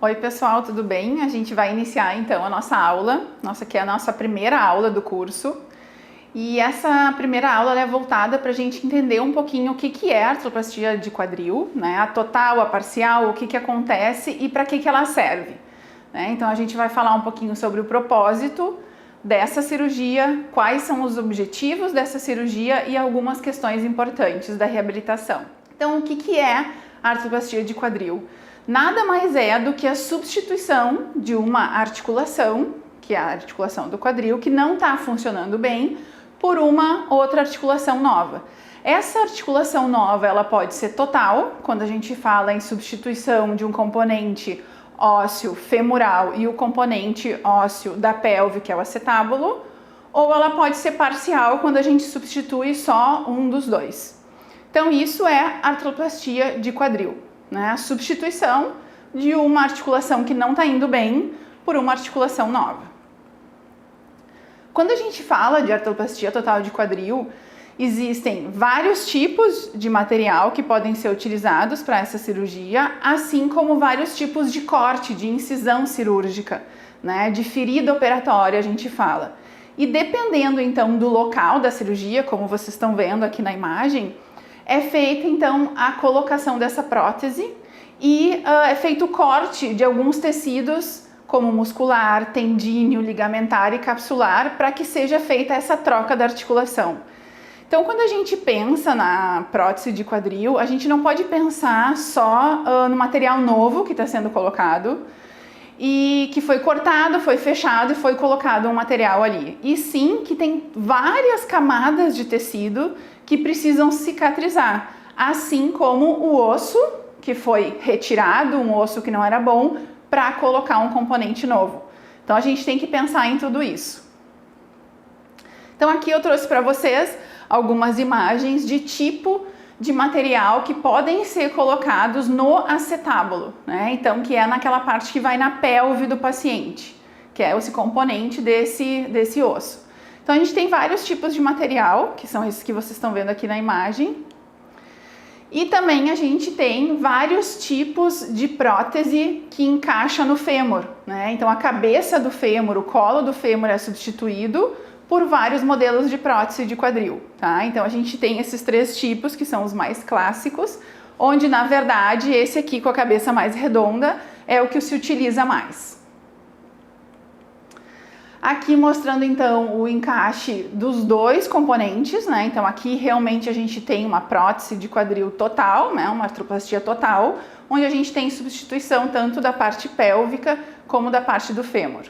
Oi pessoal, tudo bem? A gente vai iniciar então a nossa aula, que é a nossa primeira aula do curso. E essa primeira aula é voltada para a gente entender um pouquinho o que é a artroplastia de quadril, né? A total, a parcial, o que acontece e para que ela serve, né? Então a gente vai falar um pouquinho sobre o propósito dessa cirurgia, quais são os objetivos dessa cirurgia e algumas questões importantes da reabilitação. Então o que é a artroplastia de quadril? Nada mais é do que a substituição de uma articulação, que é a articulação do quadril, que não está funcionando bem, por uma outra articulação nova. Essa articulação nova, ela pode ser total, quando a gente fala em substituição de um componente ósseo femoral e o componente ósseo da pelve, que é o acetábulo, ou ela pode ser parcial, quando a gente substitui só um dos dois. Então isso é artroplastia de quadril, né? A substituição de uma articulação que não está indo bem por uma articulação nova. Quando a gente fala de artroplastia total de quadril, existem vários tipos de material que podem ser utilizados para essa cirurgia, assim como vários tipos de corte, de incisão cirúrgica, né? De ferida operatória a gente fala. E dependendo então do local da cirurgia, como vocês estão vendo aqui na imagem, é feita então a colocação dessa prótese e é feito o corte de alguns tecidos, como muscular, tendíneo, ligamentar e capsular, para que seja feita essa troca da articulação. Então, quando a gente pensa na prótese de quadril, a gente não pode pensar só no material novo que está sendo colocado e que foi cortado, foi fechado e foi colocado um material ali. E sim que tem várias camadas de tecido que precisam cicatrizar, assim como o osso que foi retirado, um osso que não era bom, para colocar um componente novo. Então a gente tem que pensar em tudo isso. Então aqui eu trouxe para vocês algumas imagens de tipo de material que podem ser colocados no acetábulo, né? Então que é naquela parte que vai na pelve do paciente, que é esse componente desse osso. Então a gente tem vários tipos de material, que são esses que vocês estão vendo aqui na imagem. E também a gente tem vários tipos de prótese que encaixa no fêmur, né? Então a cabeça do fêmur, o colo do fêmur é substituído por vários modelos de prótese de quadril, tá? Então a gente tem esses três tipos que são os mais clássicos, onde na verdade esse aqui com a cabeça mais redonda é o que se utiliza mais. Aqui mostrando então o encaixe dos dois componentes, né? Então aqui realmente a gente tem uma prótese de quadril total, né? Uma artroplastia total, onde a gente tem substituição tanto da parte pélvica como da parte do fêmur.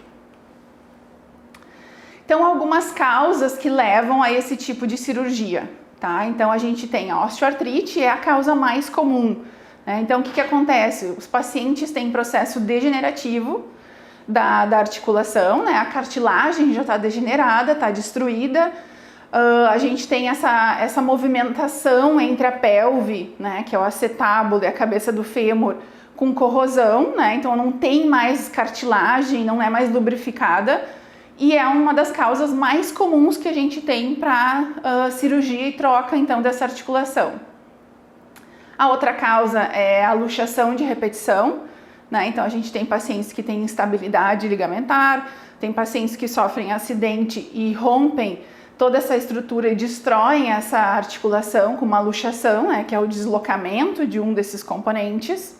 Então algumas causas que levam a esse tipo de cirurgia, tá? Então a gente tem a osteoartrite, é a causa mais comum, né? Então o que acontece? Os pacientes têm processo degenerativo da articulação, né? A cartilagem já está degenerada, está destruída. A gente tem essa movimentação entre a pelve, né? Que é o acetábulo e a cabeça do fêmur, com corrosão, né? Então não tem mais cartilagem, não é mais lubrificada. E é uma das causas mais comuns que a gente tem para cirurgia e troca então dessa articulação. A outra causa é a luxação de repetição, né? Então a gente tem pacientes que têm instabilidade ligamentar, tem pacientes que sofrem acidente e rompem toda essa estrutura e destroem essa articulação com uma luxação, né? Que é o deslocamento de um desses componentes.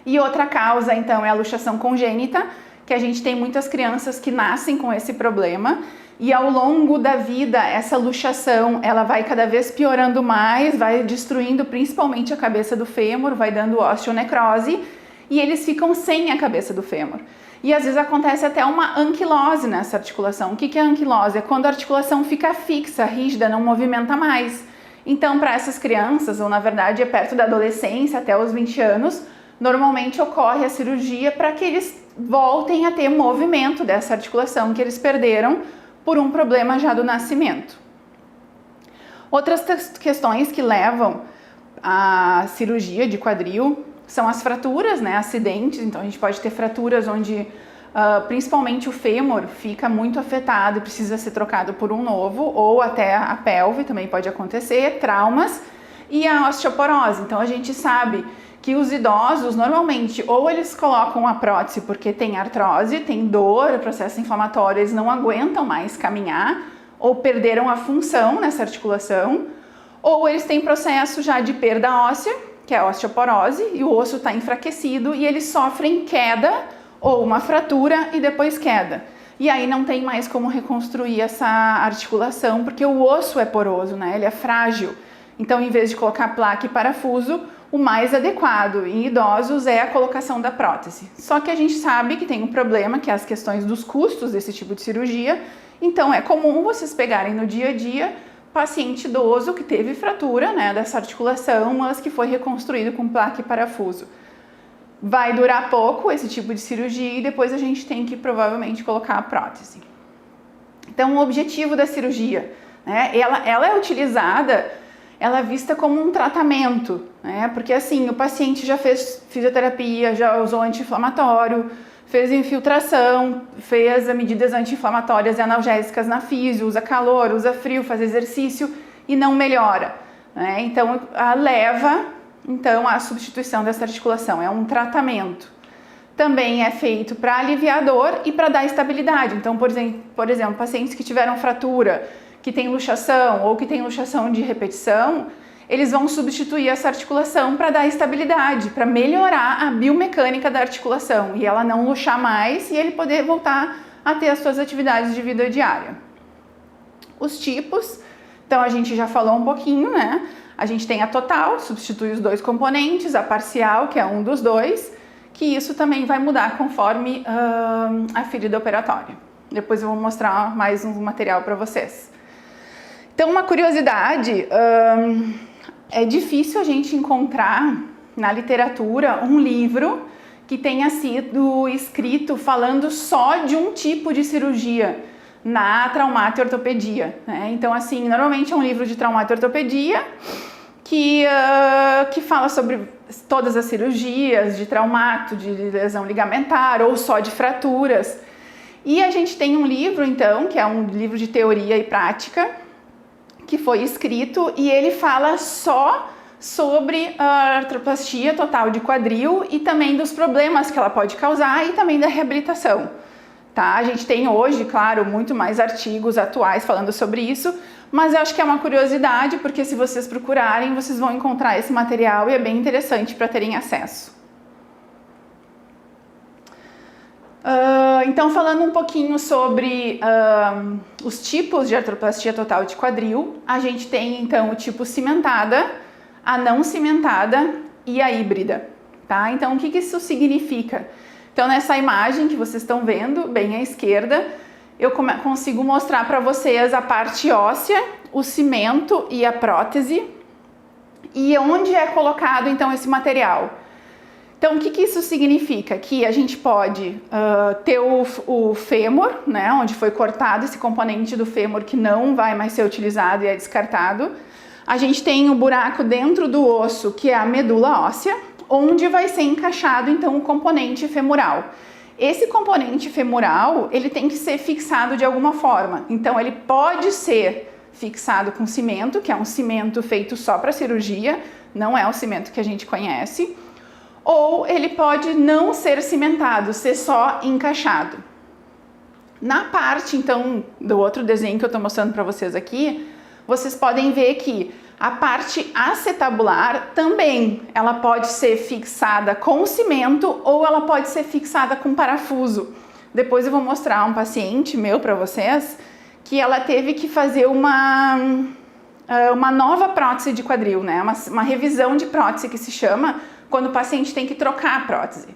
E outra causa então é a luxação congênita, que a gente tem muitas crianças que nascem com esse problema e ao longo da vida essa luxação ela vai cada vez piorando mais, vai destruindo principalmente a cabeça do fêmur, vai dando osteonecrose e eles ficam sem a cabeça do fêmur. E às vezes acontece até uma anquilose nessa articulação. O que é anquilose? É quando a articulação fica fixa, rígida, não movimenta mais. Então para essas crianças, ou na verdade é perto da adolescência, até os 20 anos, normalmente ocorre a cirurgia para que eles voltem a ter movimento dessa articulação que eles perderam por um problema já do nascimento. Outras questões que levam à cirurgia de quadril são as fraturas, né? Acidentes. Então a gente pode ter fraturas onde principalmente o fêmur fica muito afetado e precisa ser trocado por um novo, ou até a pelve também pode acontecer, traumas e a osteoporose. Então a gente sabe que os idosos, normalmente, ou eles colocam a prótese porque tem artrose, tem dor, processo inflamatório, eles não aguentam mais caminhar, ou perderam a função nessa articulação, ou eles têm processo já de perda óssea, que é a osteoporose, e o osso está enfraquecido e eles sofrem queda ou uma fratura e depois queda. E aí não tem mais como reconstruir essa articulação, porque o osso é poroso, né? Ele é frágil. Então, em vez de colocar placa e parafuso, o mais adequado em idosos é a colocação da prótese. Só que a gente sabe que tem um problema, que é as questões dos custos desse tipo de cirurgia. Então, é comum vocês pegarem no dia a dia paciente idoso que teve fratura, né, dessa articulação, mas que foi reconstruído com placa e parafuso. Vai durar pouco esse tipo de cirurgia e depois a gente tem que provavelmente colocar a prótese. Então, o objetivo da cirurgia, né, ela é utilizada, ela é vista como um tratamento, né, porque assim, o paciente já fez fisioterapia, já usou anti-inflamatório, fez infiltração, fez medidas anti-inflamatórias e analgésicas na fisio, usa calor, usa frio, faz exercício e não melhora, né? Então, leva à substituição dessa articulação, é um tratamento. Também é feito para aliviar a dor e para dar estabilidade. Então, por exemplo, pacientes que tiveram fratura, que tem luxação ou que tem luxação de repetição, eles vão substituir essa articulação para dar estabilidade, para melhorar a biomecânica da articulação e ela não luxar mais e ele poder voltar a ter as suas atividades de vida diária. Os tipos, então a gente já falou um pouquinho, né? A gente tem a total, substitui os dois componentes, a parcial, que é um dos dois, que isso também vai mudar conforme a ferida operatória. Depois eu vou mostrar mais um material para vocês. Então, uma curiosidade, é difícil a gente encontrar na literatura um livro que tenha sido escrito falando só de um tipo de cirurgia na traumato-ortopedia, né? Então, assim, normalmente é um livro de traumato-ortopedia que fala sobre todas as cirurgias de traumato, de lesão ligamentar ou só de fraturas. E a gente tem um livro, então, que é um livro de teoria e prática, que foi escrito e ele fala só sobre a artroplastia total de quadril e também dos problemas que ela pode causar e também da reabilitação. Tá? A gente tem hoje, claro, muito mais artigos atuais falando sobre isso, mas eu acho que é uma curiosidade, porque se vocês procurarem, vocês vão encontrar esse material e é bem interessante para terem acesso. Então, falando um pouquinho sobre os tipos de artroplastia total de quadril, a gente tem então o tipo cimentada, a não cimentada e a híbrida. Tá? Então, o que isso significa? Então, nessa imagem que vocês estão vendo, bem à esquerda, eu consigo mostrar para vocês a parte óssea, o cimento e a prótese, e onde é colocado então esse material. Então, o que isso significa? Que a gente pode ter o fêmur, né, onde foi cortado esse componente do fêmur que não vai mais ser utilizado e é descartado. A gente tem o buraco dentro do osso, que é a medula óssea, onde vai ser encaixado então o componente femoral. Esse componente femoral, ele tem que ser fixado de alguma forma. Então, ele pode ser fixado com cimento, que é um cimento feito só para cirurgia, não é o cimento que a gente conhece. Ou ele pode não ser cimentado, ser só encaixado. Na parte, então, do outro desenho que eu estou mostrando para vocês aqui, vocês podem ver que a parte acetabular também, ela pode ser fixada com cimento ou ela pode ser fixada com parafuso. Depois eu vou mostrar um paciente meu para vocês que ela teve que fazer uma nova prótese de quadril, né? Uma revisão de prótese que se chama, quando o paciente tem que trocar a prótese.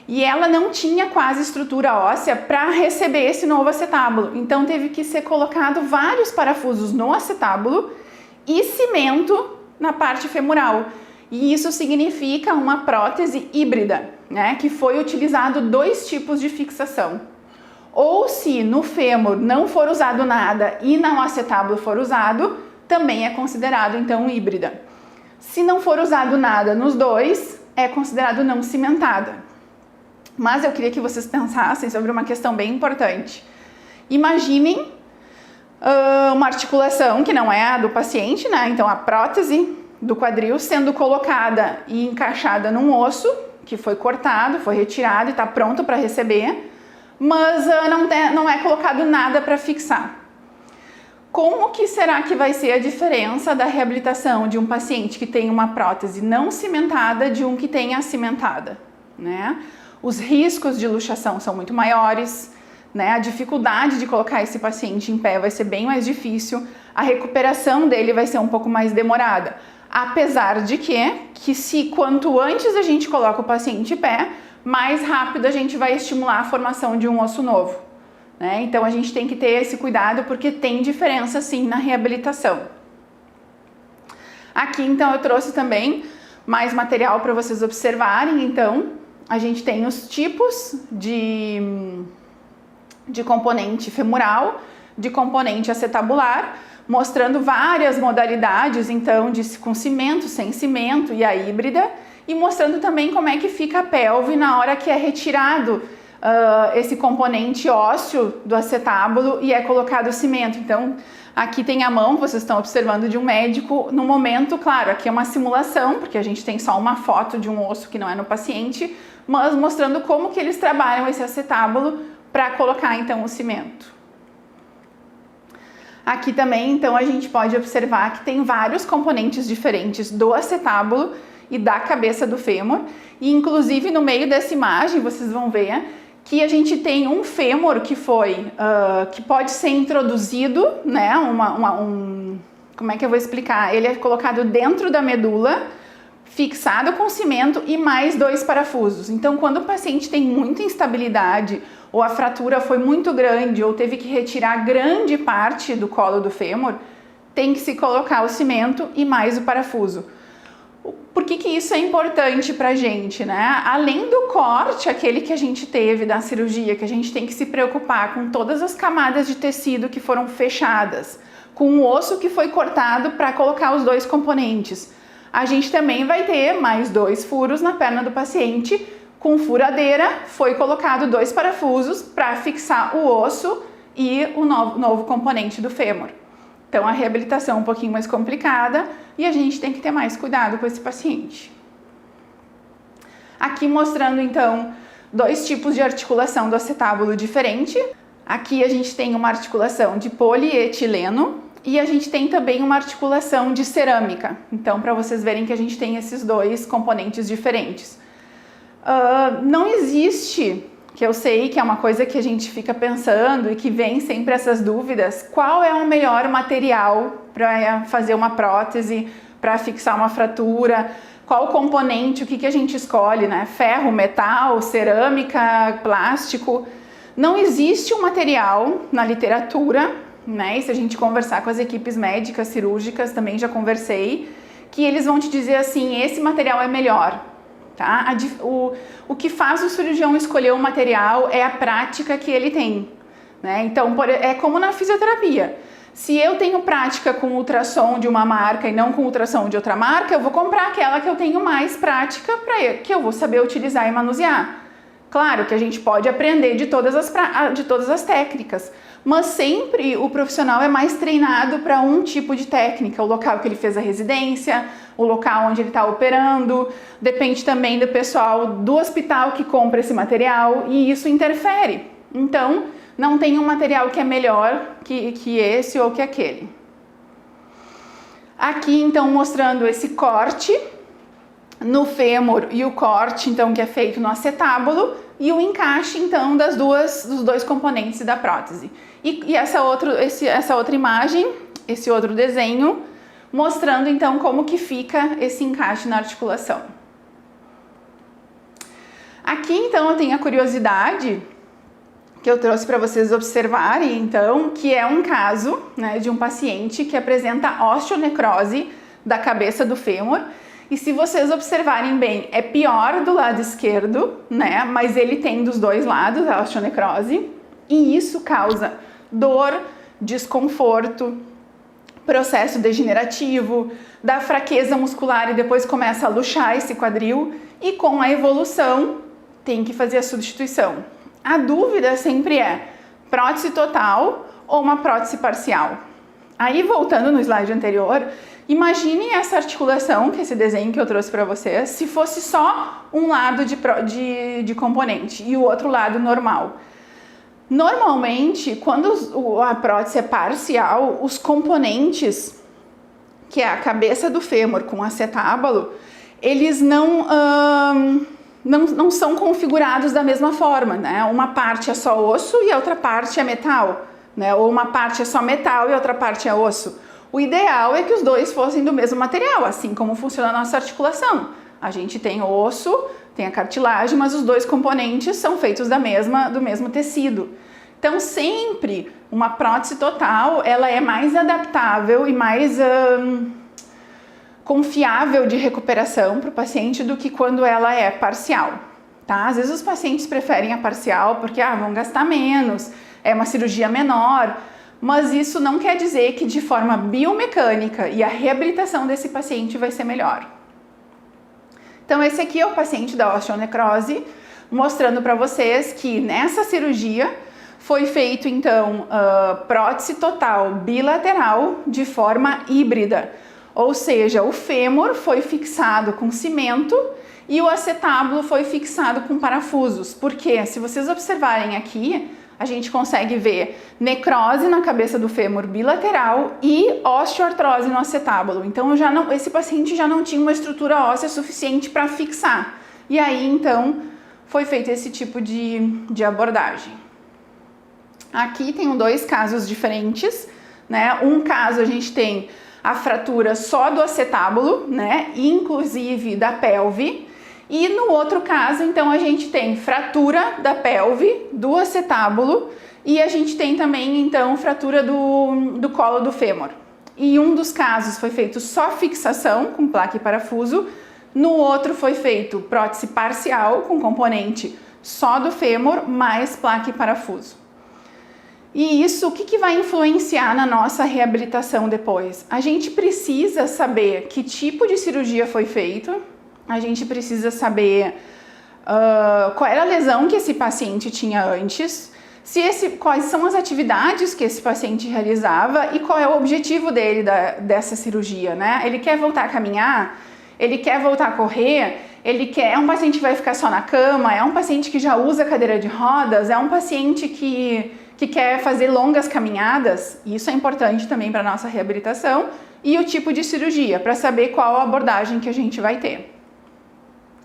E ela não tinha quase estrutura óssea para receber esse novo acetábulo. Então teve que ser colocado vários parafusos no acetábulo e cimento na parte femoral. E isso significa uma prótese híbrida, né? Que foi utilizado dois tipos de fixação. Ou se no fêmur não for usado nada e no acetábulo for usado, também é considerado então híbrida. Se não for usado nada nos dois, é considerado não cimentada. Mas eu queria que vocês pensassem sobre uma questão bem importante. Imaginem uma articulação que não é a do paciente, né? Então a prótese do quadril sendo colocada e encaixada num osso que foi cortado, foi retirado e está pronto para receber, mas não é colocado nada para fixar. Como que será que vai ser a diferença da reabilitação de um paciente que tem uma prótese não cimentada de um que tem a cimentada, né? Os riscos de luxação são muito maiores, né? A dificuldade de colocar esse paciente em pé vai ser bem mais difícil, a recuperação dele vai ser um pouco mais demorada. Apesar de que se quanto antes a gente coloca o paciente em pé, mais rápido a gente vai estimular a formação de um osso novo, né? Então a gente tem que ter esse cuidado porque tem diferença sim na reabilitação. Aqui então eu trouxe também mais material para vocês observarem. Então a gente tem os tipos de componente femoral, de componente acetabular, mostrando várias modalidades, então, com cimento, sem cimento e a híbrida, e mostrando também como é que fica a pelve na hora que é retirado esse componente ósseo do acetábulo e é colocado o cimento. Então, aqui tem a mão, vocês estão observando, de um médico no momento, claro, aqui é uma simulação, porque a gente tem só uma foto de um osso que não é no paciente, mas mostrando como que eles trabalham esse acetábulo para colocar, então, o cimento. Aqui também, então, a gente pode observar que tem vários componentes diferentes do acetábulo e da cabeça do fêmur. E, inclusive, no meio dessa imagem, vocês vão ver que a gente tem um fêmur que que pode ser introduzido, né? Como é que eu vou explicar? Ele é colocado dentro da medula, fixado com cimento e mais 2 parafusos. Então, quando o paciente tem muita instabilidade, ou a fratura foi muito grande, ou teve que retirar grande parte do colo do fêmur, tem que se colocar o cimento e mais o parafuso. Por que isso é importante pra gente, né? Além do corte, aquele que a gente teve da cirurgia, que a gente tem que se preocupar com todas as camadas de tecido que foram fechadas, com o osso que foi cortado para colocar os 2 componentes. A gente também vai ter mais 2 furos na perna do paciente. Com furadeira, foi colocado 2 parafusos para fixar o osso e o novo componente do fêmur. Então, a reabilitação é um pouquinho mais complicada e a gente tem que ter mais cuidado com esse paciente. Aqui mostrando, então, 2 tipos de articulação do acetábulo diferente. Aqui a gente tem uma articulação de polietileno e a gente tem também uma articulação de cerâmica. Então, para vocês verem que a gente tem esses 2 componentes diferentes. Não existe, que eu sei que é uma coisa que a gente fica pensando e que vem sempre essas dúvidas, qual é o melhor material para fazer uma prótese, para fixar uma fratura, qual componente, o que a gente escolhe, né? Ferro, metal, cerâmica, plástico. Não existe um material na literatura, né? E se a gente conversar com as equipes médicas, cirúrgicas, também já conversei, que eles vão te dizer assim, esse material é melhor. Tá? O que faz o cirurgião escolher o material é a prática que ele tem, né? Então, é como na fisioterapia. Se eu tenho prática com ultrassom de uma marca e não com ultrassom de outra marca, eu vou comprar aquela que eu tenho mais prática, que eu vou saber utilizar e manusear. Claro que a gente pode aprender de todas as técnicas, mas sempre o profissional é mais treinado para um tipo de técnica, o local que ele fez a residência, o local onde ele está operando, depende também do pessoal do hospital que compra esse material e isso interfere. Então, não tem um material que é melhor que esse ou que aquele. Aqui, então, mostrando esse corte no fêmur e o corte, então, que é feito no acetábulo e o encaixe, então, dos 2 componentes da prótese. E essa outra imagem, esse outro desenho, mostrando, então, como que fica esse encaixe na articulação. Aqui, então, eu tenho a curiosidade que eu trouxe para vocês observarem, então, que é um caso, né, de um paciente que apresenta osteonecrose da cabeça do fêmur. E se vocês observarem bem, é pior do lado esquerdo, né? Mas ele tem dos 2 lados a osteonecrose e isso causa dor, desconforto, processo degenerativo, dá fraqueza muscular e depois começa a luxar esse quadril e com a evolução tem que fazer a substituição. A dúvida sempre é prótese total ou uma prótese parcial. Aí, voltando no slide anterior, imagine essa articulação, que é esse desenho que eu trouxe para vocês, se fosse só um lado de componente e o outro lado normal. Normalmente, quando a prótese é parcial, os componentes, que é a cabeça do fêmur com acetábulo, eles não são configurados da mesma forma, né? Uma parte é só osso e a outra parte é metal, né? Ou uma parte é só metal e a outra parte é osso. O ideal é que os dois fossem do mesmo material, assim como funciona a nossa articulação. A gente tem osso, tem a cartilagem, mas os dois componentes são feitos do mesmo tecido. Então, sempre uma prótese total, ela é mais adaptável e mais confiável de recuperação para o paciente do que quando ela é parcial, tá? Às vezes os pacientes preferem a parcial porque vão gastar menos, é uma cirurgia menor, mas isso não quer dizer que de forma biomecânica e a reabilitação desse paciente vai ser melhor. Então esse aqui é o paciente da osteonecrose, mostrando para vocês que nessa cirurgia foi feito então prótese total bilateral de forma híbrida. Ou seja, o fêmur foi fixado com cimento e o acetábulo foi fixado com parafusos. Porque, se vocês observarem aqui, a gente consegue ver necrose na cabeça do fêmur bilateral e osteoartrose no acetábulo. Então, esse paciente já não tinha uma estrutura óssea suficiente para fixar. E aí, então, foi feito esse tipo de abordagem. Aqui tem dois casos diferentes, né? Um caso a gente tem a fratura só do acetábulo, né, inclusive da pelve, e no outro caso, então, a gente tem fratura da pelve, do acetábulo, e a gente tem também, então, fratura do colo do fêmur. E um dos casos foi feito só fixação com placa e parafuso, no outro foi feito prótese parcial com componente só do fêmur, mais placa e parafuso. E isso, o que vai influenciar na nossa reabilitação depois? A gente precisa saber que tipo de cirurgia foi feito, a gente precisa saber qual era a lesão que esse paciente tinha antes, quais são as atividades que esse paciente realizava e qual é o objetivo dele dessa cirurgia, né? Ele quer voltar a caminhar? Ele quer voltar a correr? É um paciente que vai ficar só na cama? É um paciente que já usa cadeira de rodas? É um paciente que quer fazer longas caminhadas? Isso é importante também para a nossa reabilitação. E o tipo de cirurgia, para saber qual a abordagem que a gente vai ter.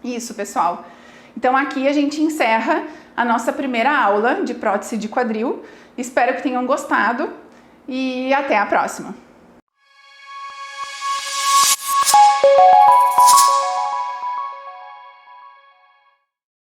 Isso, pessoal. Então aqui a gente encerra a nossa primeira aula de prótese de quadril. Espero que tenham gostado e até a próxima.